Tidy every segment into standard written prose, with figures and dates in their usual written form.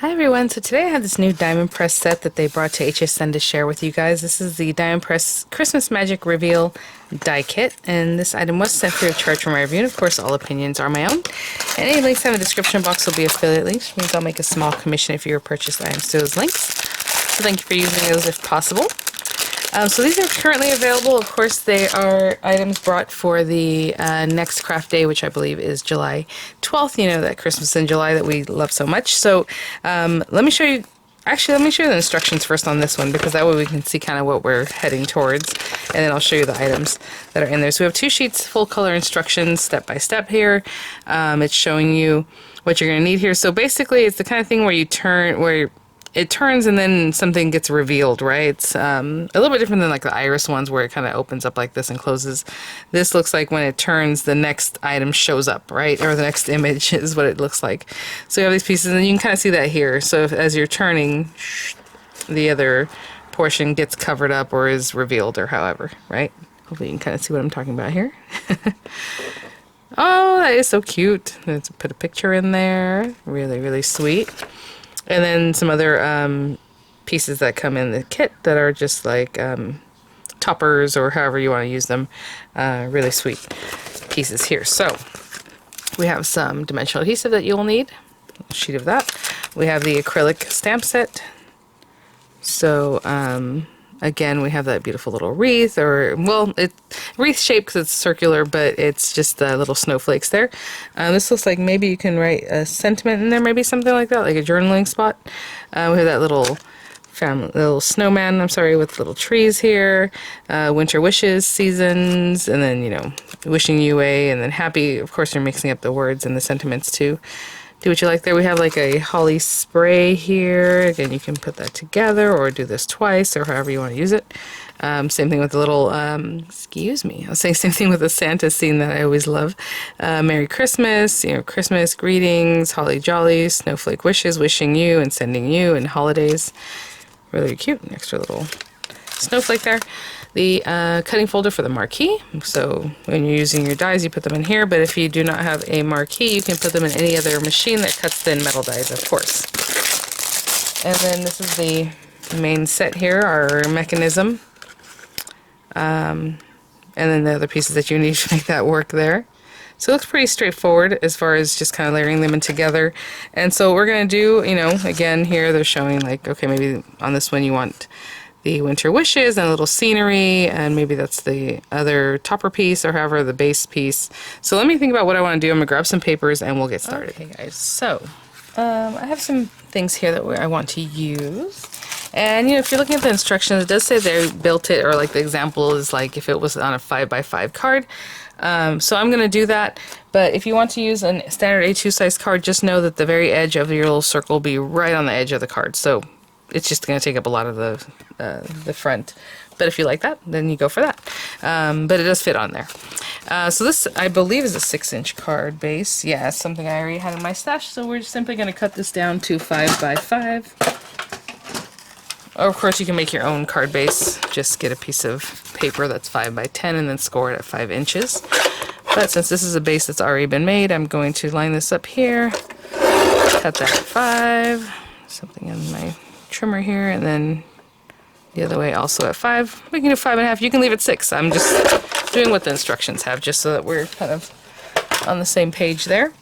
Hi everyone, so today I have this new Diamond Press set that they brought to HSN to share with you guys. This is the Diamond Press Christmas Magic Reveal die kit, and this item was sent free of charge from my review, and of course all opinions are my own. And any links in the description box will be affiliate links, which means I'll make a small commission if you purchase items to those links. So thank you for using those if possible. So these are currently available. Of course, they are items brought for the next craft day, which I believe is July 12th. You know, that Christmas in July that we love so much. So let me show you. Actually, let me show you the instructions first on this one, because that way we can see kind of what we're heading towards, and then I'll show you the items that are in there. So we have 2 sheets, full color instructions, step by step here. It's showing you what you're going to need here. So basically, it's the kind of thing where you turn, where it turns and then something gets revealed, right? It's a little bit different than like the iris ones where it kind of opens up like this and closes. This looks like when it turns, the next item shows up, right? Or the next image is what it looks like. So you have these pieces, and you can kind of see that here. So as you're turning, the other portion gets covered up or is revealed or however, right? Hopefully you can kind of see what I'm talking about here. Oh, that is so cute. Let's put a picture in there. Really, really sweet. And then some other pieces that come in the kit that are just like toppers or however you want to use them. Really sweet pieces here. So we have some dimensional adhesive that you'll need. A sheet of that. We have the acrylic stamp set. So again, we have that beautiful little wreath, or, well, it's wreath shape because it's circular, but it's just little snowflakes there. This looks like maybe you can write a sentiment in there, maybe something like that, like a journaling spot. We have that little little snowman, I'm sorry, with little trees here, winter wishes, seasons, and then, you know, wishing you a, and then happy. Of course, you're mixing up the words and the sentiments too. Do what you like there. We have like a holly spray here. Again, you can put that together or do this twice or however you want to use it. Same thing with the little, excuse me, I'll say same thing with the Santa scene that I always love. Merry Christmas, you know, Christmas greetings, holly jolly, snowflake wishes, wishing you and sending you, and holidays. Really cute. An extra little snowflake there. The cutting folder for the marquee. So when you're using your dies, you put them in here, but if you do not have a marquee, you can put them in any other machine that cuts thin metal dies, of course. And then this is the main set here, our mechanism. And then the other pieces that you need to make that work there. So it looks pretty straightforward as far as just kind of layering them in together. And so what we're going to do, you know, again, here they're showing like, okay, maybe on this one you want the winter wishes and a little scenery, and maybe that's the other topper piece or however the base piece. So let me think about what I want to do. I'm gonna grab some papers and we'll get started. Okay guys, so I have some things here that I want to use, and you know, if you're looking at the instructions, it does say they built it, or like the example is like if it was on a 5x5 card. So I'm going to do that, but if you want to use a standard A2 size card, just know that the very edge of your little circle will be right on the edge of the card. So it's just going to take up a lot of the front. But if you like that, then you go for that. But it does fit on there. So this, I believe, is a 6-inch card base. Yeah, it's something I already had in my stash. So we're just simply going to cut this down to 5x5. Or of course, you can make your own card base. Just get a piece of paper that's 5x10 and then score it at 5 inches. But since this is a base that's already been made, I'm going to line this up here. Cut that at 5. Something in my trimmer here, and then the other way also at 5. We can do 5.5. You can leave it 6. I'm just doing what the instructions have, just so that we're kind of on the same page there.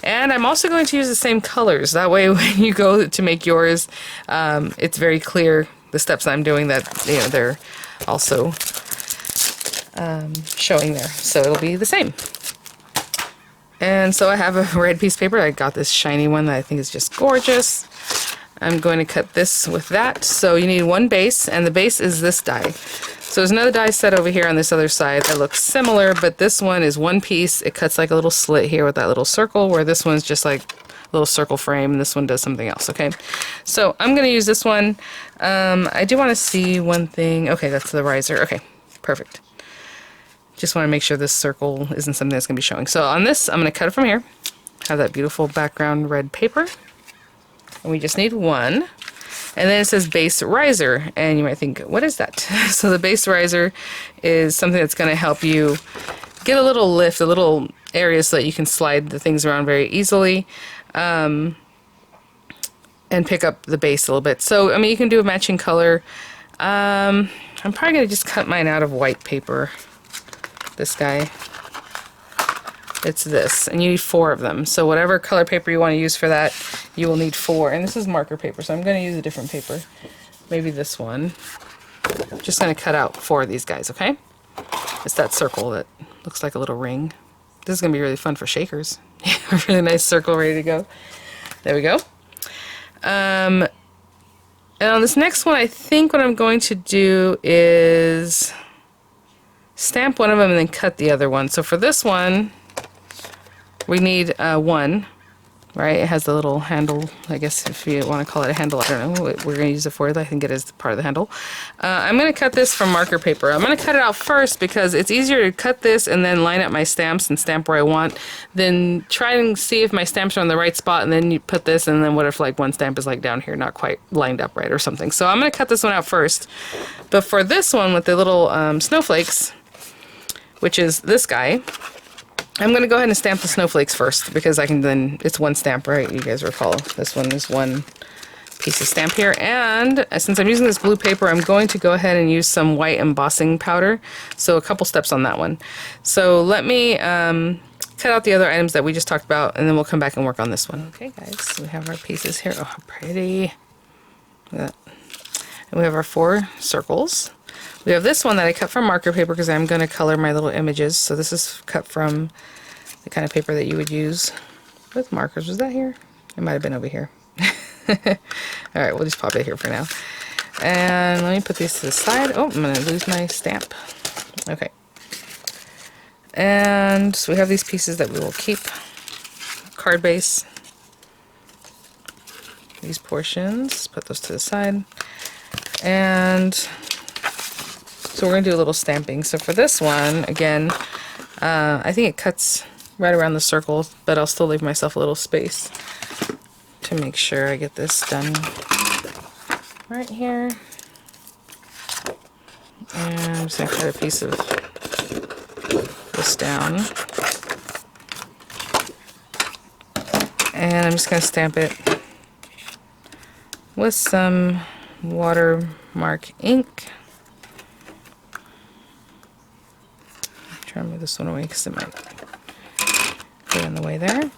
And I'm also going to use the same colors. That way, when you go to make yours, it's very clear the steps I'm doing, that, you know, they're also showing there. So it'll be the same. And so I have a red piece of paper. I got this shiny one that I think is just gorgeous. I'm going to cut this with that. So you need one base, and the base is this die. So there's another die set over here on this other side that looks similar, but this one is one piece. It cuts like a little slit here with that little circle, where this one's just like a little circle frame, and this one does something else, okay? So I'm going to use this one. I do want to see one thing. Okay, that's the riser. Okay, perfect. Just want to make sure this circle isn't something that's going to be showing. So on this, I'm going to cut it from here. Have that beautiful background red paper. And we just need one. And then it says base riser, and you might think, what is that? So the base riser is something that's going to help you get a little lift, a little area so that you can slide the things around very easily. and pick up the base a little bit. So, I mean, you can do a matching color. I'm probably going to just cut mine out of white paper. This guy. It's this, and you need 4 of them. So whatever color paper you want to use for that, you will need 4. And this is marker paper, so I'm going to use a different paper. Maybe this one. I'm just going to cut out 4 of these guys, okay? It's that circle that looks like a little ring. This is going to be really fun for shakers. A really nice circle ready to go. There we go. And on this next one, I think what I'm going to do is stamp one of them and then cut the other one. So for this one, we need 1, right? It has the little handle, I guess if you want to call it a handle. I don't know what we're going to use it for. I think it is part of the handle. I'm going to cut this from marker paper. I'm going to cut it out first because it's easier to cut this and then line up my stamps and stamp where I want than try and see if my stamps are in the right spot, and then you put this, and then what if like one stamp is like down here, not quite lined up right or something. So I'm going to cut this one out first. But for this one with the little snowflakes, which is this guy, I'm going to go ahead and stamp the snowflakes first because I can then, it's one stamp, right? You guys recall this one is one piece of stamp here. And since I'm using this blue paper, I'm going to go ahead and use some white embossing powder. So a couple steps on that one. So let me cut out the other items that we just talked about, and then we'll come back and work on this one. Okay guys, so we have our pieces here. Oh, how pretty. Look at that. And we have our 4 circles. We have this one that I cut from marker paper because I'm going to color my little images. So this is cut from the kind of paper that you would use with markers. Was that here? It might have been over here. Alright, we'll just pop it here for now. And let me put these to the side. Oh, I'm going to lose my stamp. Okay. And so we have these pieces that we will keep. Card base. These portions. Put those to the side. And so we're going to do a little stamping. So for this one, again, I think it cuts right around the circle, but I'll still leave myself a little space to make sure I get this done right here. And I'm just going to cut a piece of this down. And I'm just going to stamp it with some watermark ink. Try and move this one away because it might get in the way there.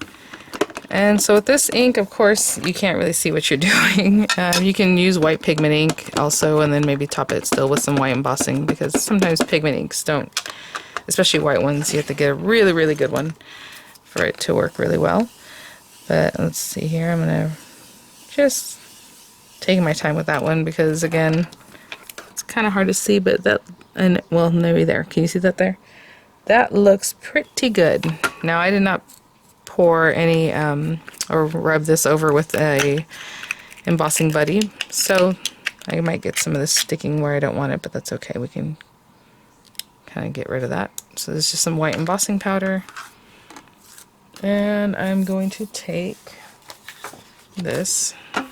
And so with this ink, of course, you can't really see what you're doing. You can use white pigment ink also, and then maybe top it still with some white embossing, because sometimes pigment inks don't, especially white ones, you have to get a really, really good one for it to work really well. But let's see here, I'm going to just take my time with that one because, again, it's kind of hard to see, but that, and well, maybe there. Can you see that there? That looks pretty good. Now, I did not pour any or rub this over with a embossing buddy, so I might get some of this sticking where I don't want it, but that's okay. We can kind of get rid of that. So there's just some white embossing powder, and I'm going to take this. I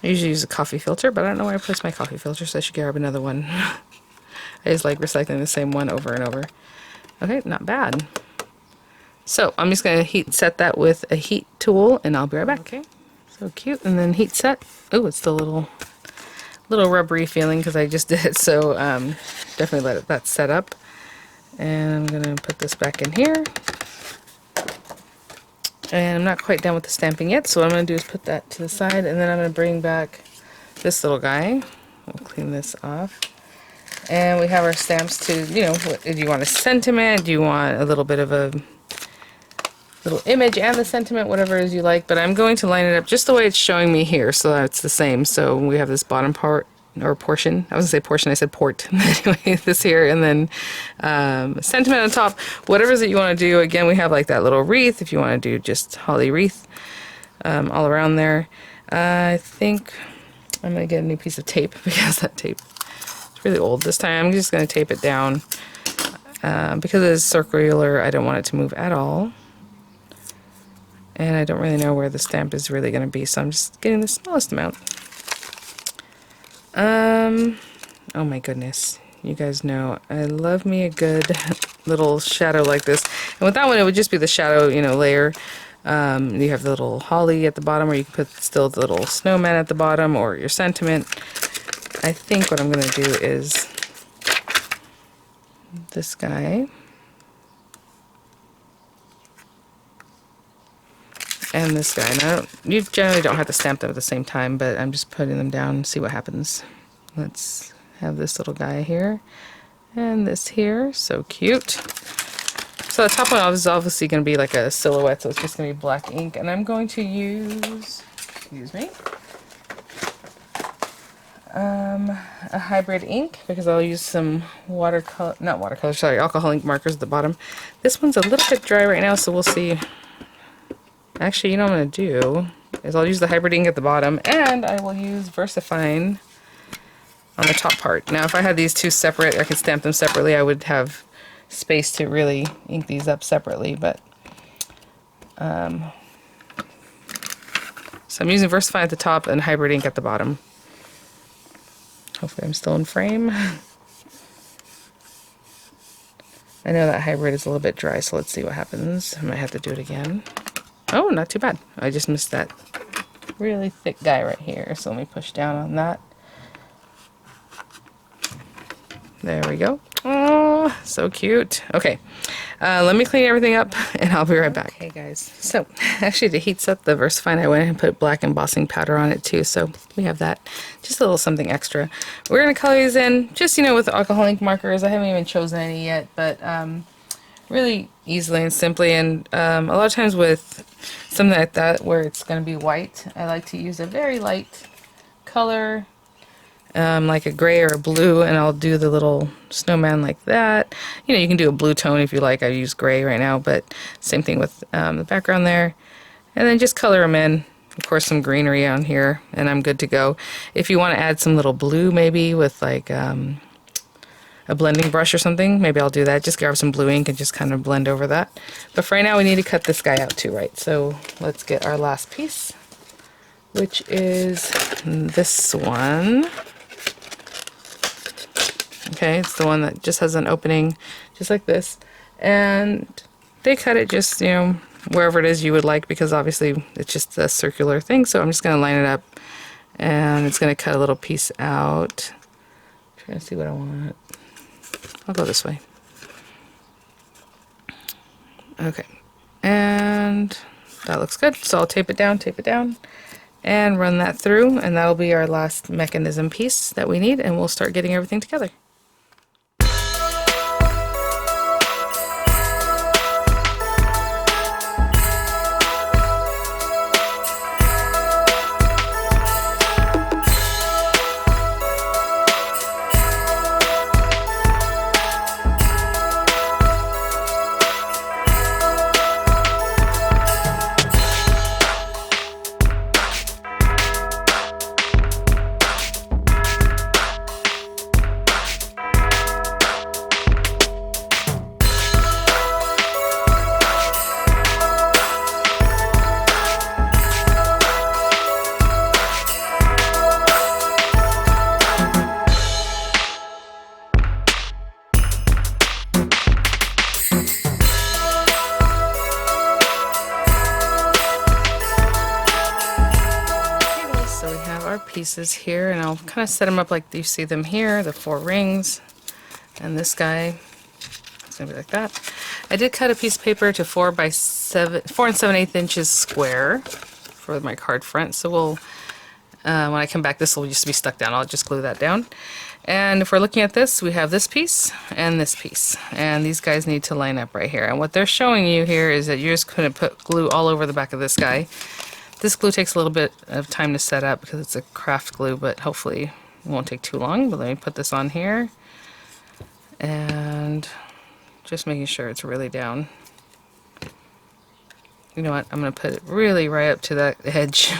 usually use a coffee filter, but I don't know where I placed my coffee filter, so I should grab another one. I just like recycling the same one over and over. Okay, not bad. So I'm just going to heat set that with a heat tool, and I'll be right back. Okay, so cute. And then heat set. Oh, it's the little rubbery feeling because I just did it. So definitely let that set up. And I'm going to put this back in here. And I'm not quite done with the stamping yet, so what I'm going to do is put that to the side, and then I'm going to bring back this little guy. We'll clean this off. And we have our stamps to, you know, do you want a sentiment? Do you want a little bit of a little image and the sentiment, whatever it is you like? But I'm going to line it up just the way it's showing me here, so that it's the same. So we have this bottom part, or portion. I was going to say portion, I said port. Anyway, this here, and then sentiment on top. Whatever it is that you want to do. Again, we have like that little wreath, if you want to do just holly wreath all around there. I think I'm going to get a new piece of tape because that tape is really old this time. I'm just going to tape it down. Because it is circular, I don't want it to move at all. And I don't really know where the stamp is really going to be, so I'm just getting the smallest amount. Oh my goodness. You guys know I love me a good little shadow like this. And with that one, it would just be the shadow, you know, layer. You have the little holly at the bottom, or you can put still the little snowman at the bottom, or your sentiment. I think what I'm going to do is this guy. And this guy. Now, you generally don't have to stamp them at the same time, but I'm just putting them down and see what happens. Let's have this little guy here. And this here. So cute. So the top one is obviously going to be like a silhouette, so it's just going to be black ink. And I'm going to use, excuse me, a hybrid ink, because I'll use some alcohol ink markers at the bottom. This one's a little bit dry right now, so we'll see. Actually, you know what I'm going to do is I'll use the hybrid ink at the bottom, and I will use VersaFine on the top part. Now, if I had these two separate, I could stamp them separately, I would have space to really ink these up separately, but so I'm using VersaFine at the top and hybrid ink at the bottom. Hopefully I'm still in frame. I know that hybrid is a little bit dry, so let's see what happens. I might have to do it again. Oh, not too bad. I just missed that really thick guy right here, so let me push down on that. There we go. Oh, so cute. Okay, let me clean everything up and I'll be right back. Hey guys, so actually to heat up the VersaFine, I went ahead and put black embossing powder on it too, so we have that. Just a little something extra. We're going to color these in just, you know, with alcohol ink markers. I haven't even chosen any yet, but really easily and simply. And a lot of times with something like that where it's going to be white, I like to use a very light color, like a gray or a blue, and I'll do the little snowman like that. You know, you can do a blue tone if you like. I use gray right now, but same thing with the background there. And then just color them in. Of course, some greenery on here, and I'm good to go. If you want to add some little blue maybe with like a blending brush or something, maybe I'll do that. Just grab some blue ink and just kind of blend over that. But for right now, we need to cut this guy out too, right? So let's get our last piece, which is this one. Okay, it's the one that just has an opening just like this, and they cut it just, you know, wherever it is you would like, because obviously it's just a circular thing. So I'm just going to line it up, and it's going to cut a little piece out. Trying to see what I want. I'll go this way. Okay, and that looks good. So I'll tape it down, and run that through, and that'll be our last mechanism piece that we need, and we'll start getting everything together. Pieces here, and I'll kind of set them up like you see them here, the 4 rings, and this guy, it's gonna be like that. I did cut a piece of paper to 4 and 7/8 inches square for my card front, so we'll, when I come back, this will just be stuck down. I'll just glue that down. And if we're looking at this, we have this piece, and these guys need to line up right here. And what they're showing you here is that you're just going to put glue all over the back of this guy. This glue takes a little bit of time to set up because it's a craft glue, but hopefully it won't take too long. But let me put this on here, and just making sure it's really down. You know what, I'm going to put it really right up to that edge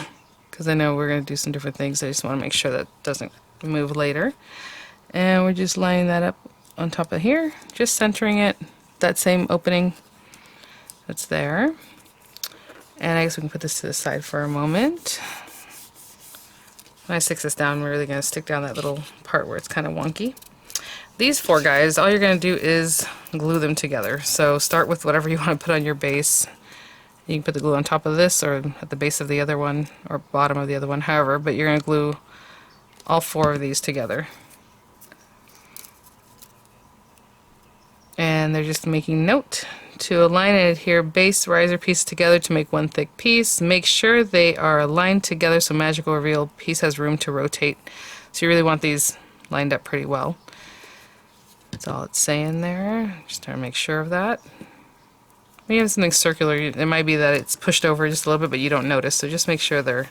because I know we're going to do some different things. I just want to make sure that doesn't move later. And we're just lining that up on top of here, just centering it, that same opening that's there. And I guess we can put this to the side for a moment. When I stick this down, we're really going to stick down that little part where it's kind of wonky. These 4 guys, all you're going to do is glue them together. So start with whatever you want to put on your base. You can put the glue on top of this or at the base of the other one or bottom of the other one, however, but you're going to glue all 4 of these together. And they're just making note to align and adhere base riser pieces together to make one thick piece. Make sure they are aligned together so magical reveal piece has room to rotate. So you really want these lined up pretty well. That's all it's saying there. Just trying to make sure of that. When you have something circular, it might be that it's pushed over just a little bit, but you don't notice. So just make sure they're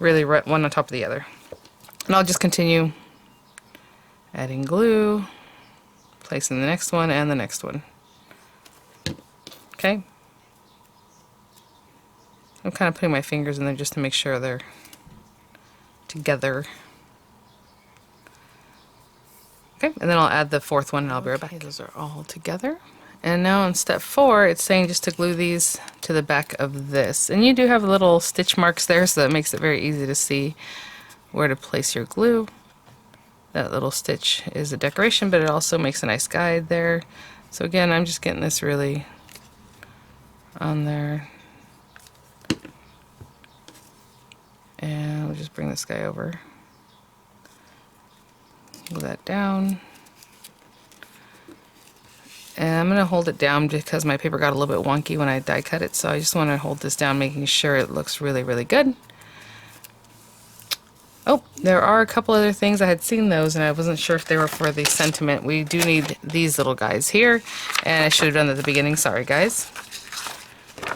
really right, one on top of the other. And I'll just continue adding glue, placing the next one and the next one. Okay. I'm kind of putting my fingers in there just to make sure they're together. Okay, and then I'll add the 4th one and I'll be right back. Those are all together. And now on step 4, it's saying just to glue these to the back of this. And you do have little stitch marks there, so that makes it very easy to see where to place your glue. That little stitch is a decoration, but it also makes a nice guide there. So again, I'm just getting this really on there. And we'll just bring this guy over. Glue that down. And I'm going to hold it down because my paper got a little bit wonky when I die cut it, so I just want to hold this down, making sure it looks really, really good. Oh, there are a couple other things. I had seen those and I wasn't sure if they were for the sentiment. We do need these little guys here, and I should have done that at the beginning. Sorry, guys.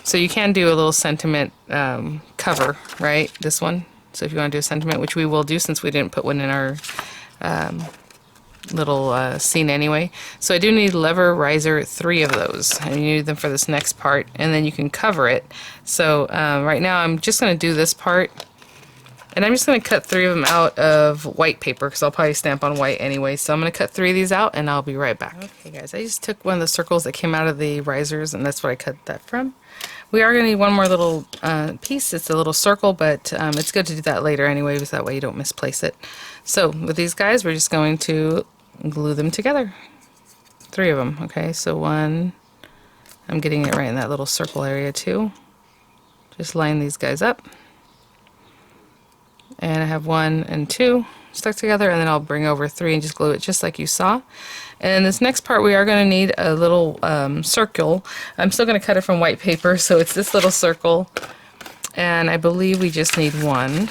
So you can do a little sentiment cover, right? This one. So if you want to do a sentiment, which we will do since we didn't put one in our little scene anyway. So I do need lever riser 3 of those, and you need them for this next part, and then you can cover it. So right now I'm just going to do this part, and I'm just going to cut 3 of them out of white paper because I'll probably stamp on white anyway. So I'm going to cut 3 of these out and I'll be right back. Okay guys, I just took one of the circles that came out of the risers, and that's what I cut that from. We are going to need one more little piece. It's a little circle, but it's good to do that later anyway, because that way you don't misplace it. So with these guys, we're just going to glue them together. 3 of them, okay? So 1, I'm getting it right in that little circle area too. Just line these guys up. And I have 1 and 2 stuck together, and then I'll bring over 3 and just glue it just like you saw. And this next part, we are going to need a little circle. I'm still going to cut it from white paper, so it's this little circle, and I believe we just need 1.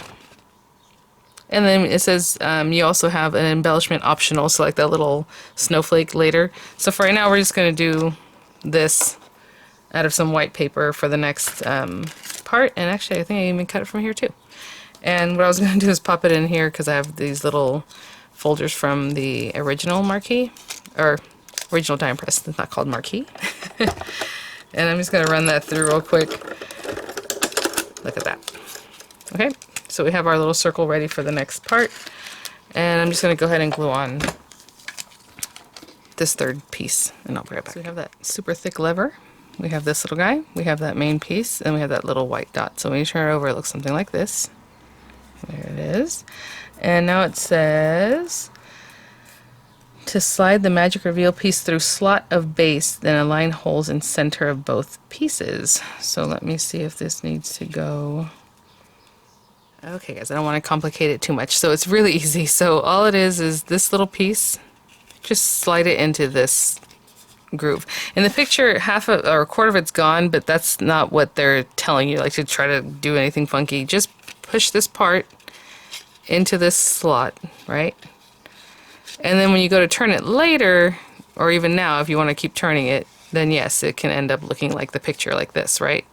And then it says you also have an embellishment optional, so like that little snowflake later. So for right now, we're just going to do this out of some white paper for the next part. And actually, I think I even cut it from here too. And what I was going to do is pop it in here because I have these little folders from the original marquee, or original die press. It's not called marquee. And I'm just going to run that through real quick. Look at that. Okay, so we have our little circle ready for the next part. And I'm just going to go ahead and glue on this 3rd piece, and I'll be right back. So we have that super thick lever. We have this little guy. We have that main piece, and we have that little white dot. So when you turn it over, it looks something like this. There it is. And now it says to slide the magic reveal piece through slot of base, then align holes in center of both pieces. So let me see if this needs to go. Okay guys, I don't want to complicate it too much. So it's really easy. So all it is this little piece, just slide it into this groove. In the picture, half of, or a quarter of it's gone, but that's not what they're telling you, like to try to do anything funky. Just push this part into this slot, right? And then when you go to turn it later, or even now if you want to keep turning it, then yes, it can end up looking like the picture like this, right?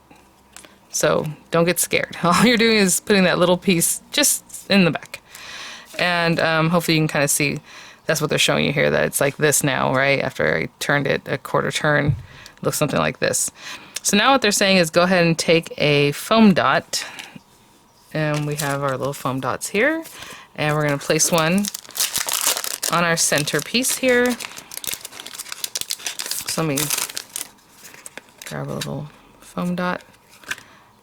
So don't get scared. All you're doing is putting that little piece just in the back. And hopefully you can kind of see that's what they're showing you here, that it's like this now, right? After I turned it a quarter turn, it looks something like this. So now what they're saying is go ahead and take a foam dot, and we have our little foam dots here, and we're going to place one on our center piece here. So let me grab a little foam dot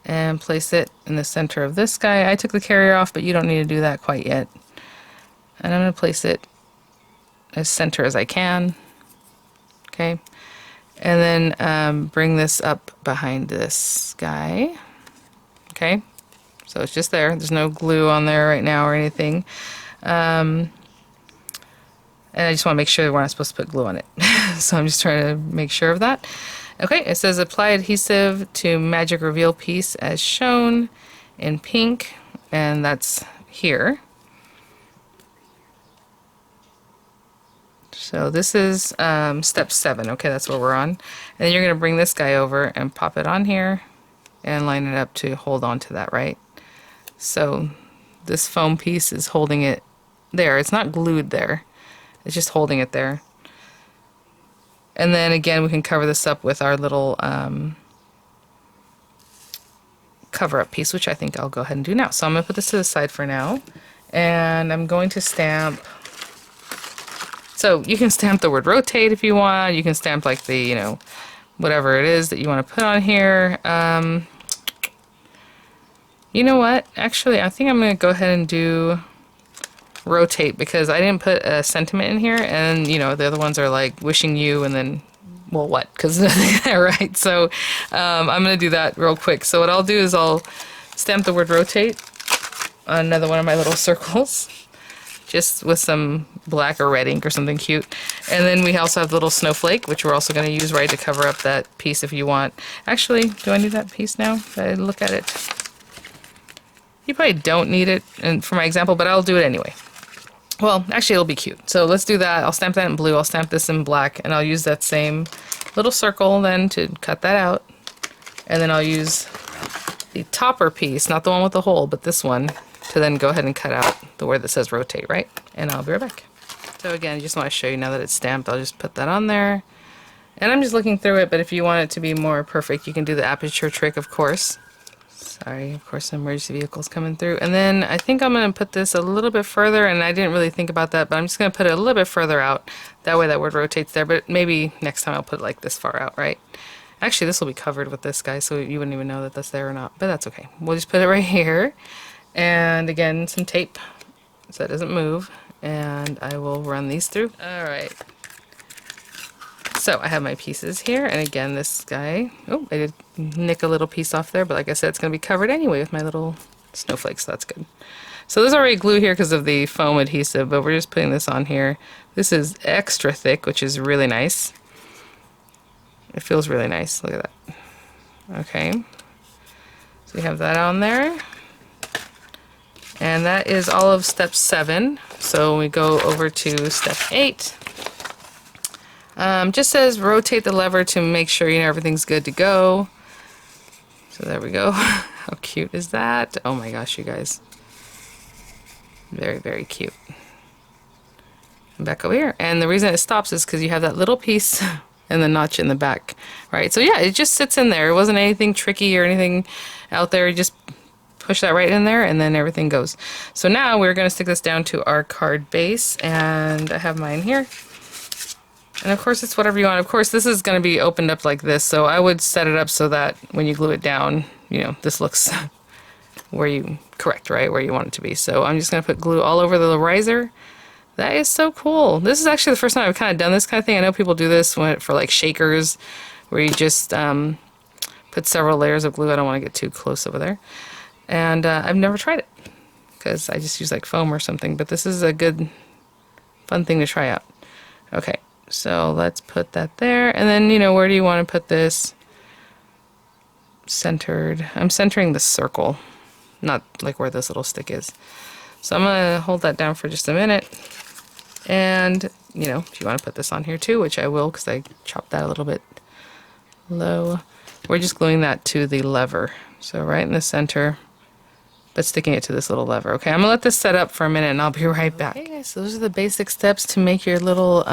and place it in the center of this guy. I took the carrier off, but you don't need to do that quite yet. And I'm going to place it as center as I can. Okay. And then bring this up behind this guy. Okay, so it's just there. There's no glue on there right now or anything. And I just want to make sure we're not supposed to put glue on it. So I'm just trying to make sure of that. Okay, it says apply adhesive to magic reveal piece as shown in pink, and that's here. So this is step 7. Okay, that's what we're on. And then you're going to bring this guy over and pop it on here and line it up to hold on to that, right? So this foam piece is holding it there. It's not glued there. It's just holding it there. And then again, we can cover this up with our little cover-up piece, which I think I'll go ahead and do now. So I'm going to put this to the side for now. And I'm going to stamp. So you can stamp the word rotate if you want. You can stamp like the, you know, whatever it is that you want to put on here. You know what? Actually, I think I'm going to go ahead and do rotate because I didn't put a sentiment in here. And, you know, the other ones are like wishing you and then, well, what? Because nothing there, right? So I'm going to do that real quick. So what I'll do is I'll stamp the word rotate on another one of my little circles. Just with some black or red ink or something cute. And then we also have the little snowflake, which we're also going to use, right, to cover up that piece if you want. Actually, do I need that piece now? I look at it. You probably don't need it for my example, but I'll do it anyway. Well, actually, it'll be cute. So let's do that. I'll stamp that in blue. I'll stamp this in black, and I'll use that same little circle then to cut that out. And then I'll use the topper piece, not the one with the hole, but this one, to then go ahead and cut out the word that says rotate, right? And I'll be right back. So again, I just want to show you now that it's stamped, I'll just put that on there. And I'm just looking through it, but if you want it to be more perfect, you can do the aperture trick, of course. Sorry, of course, emergency vehicles coming through. And then I think I'm going to put this a little bit further, and I didn't really think about that, but I'm just going to put it a little bit further out. That way that word rotates there, but maybe next time I'll put it like this far out, right? Actually, this will be covered with this guy, so you wouldn't even know that that's there or not, but that's okay. We'll just put it right here. And again, some tape so it doesn't move, and I will run these through. Alright, so I have my pieces here, and again this guy, oh, I did nick a little piece off there, but like I said, it's going to be covered anyway with my little snowflakes, so that's good. So there's already glue here because of the foam adhesive, but we're just putting this on here. This is extra thick, which is really nice. It feels really nice, look at that. Okay, so we have that on there. And that is all of step 7. So we go over to step 8. Just says rotate the lever to make sure you know everything's good to go. So there we go. How cute is that? Oh my gosh, you guys. Very, very cute. And back over here. And the reason it stops is because you have that little piece and the notch in the back. Right? So yeah, it just sits in there. It wasn't anything tricky or anything out there. It just push that right in there and then everything goes. So now we're going to stick this down to our card base, and I have mine here. And of course it's whatever you want. Of course this is going to be opened up like this, so I would set it up so that when you glue it down, you know, this looks where you correct, right, where you want it to be. So I'm just going to put glue all over the riser. That is so cool. This is actually the first time I've kind of done this kind of thing. I know people do this for like shakers, where you just put several layers of glue. I don't want to get too close over there. And I've never tried it because I just use like foam or something, but this is a good fun thing to try out. Okay, so let's put that there, and then, you know, where do you want to put this? Centered. I'm centering the circle, not like where this little stick is. So I'm gonna hold that down for just a minute, and you know, if you want to put this on here too, which I will because I chopped that a little bit low, we're just gluing that to the lever, so right in the center, but sticking it to this little lever. Okay, I'm gonna let this set up for a minute and I'll be right back. Okay guys, so those are the basic steps to make your little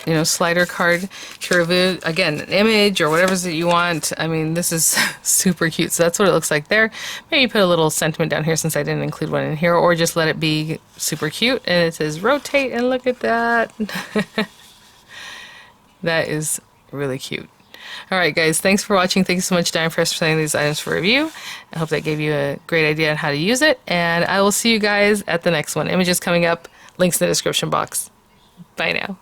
you know, slider card to reveal, again, an image or whatever that you want. I mean, this is super cute. So that's what it looks like there. Maybe put a little sentiment down here since I didn't include one in here, or just let it be super cute. And it says rotate, and look at that. That is really cute. Alright guys, thanks for watching. Thank you so much, Diane, for sending these items for review. I hope that gave you a great idea on how to use it, and I will see you guys at the next one. Images coming up, links in the description box. Bye now.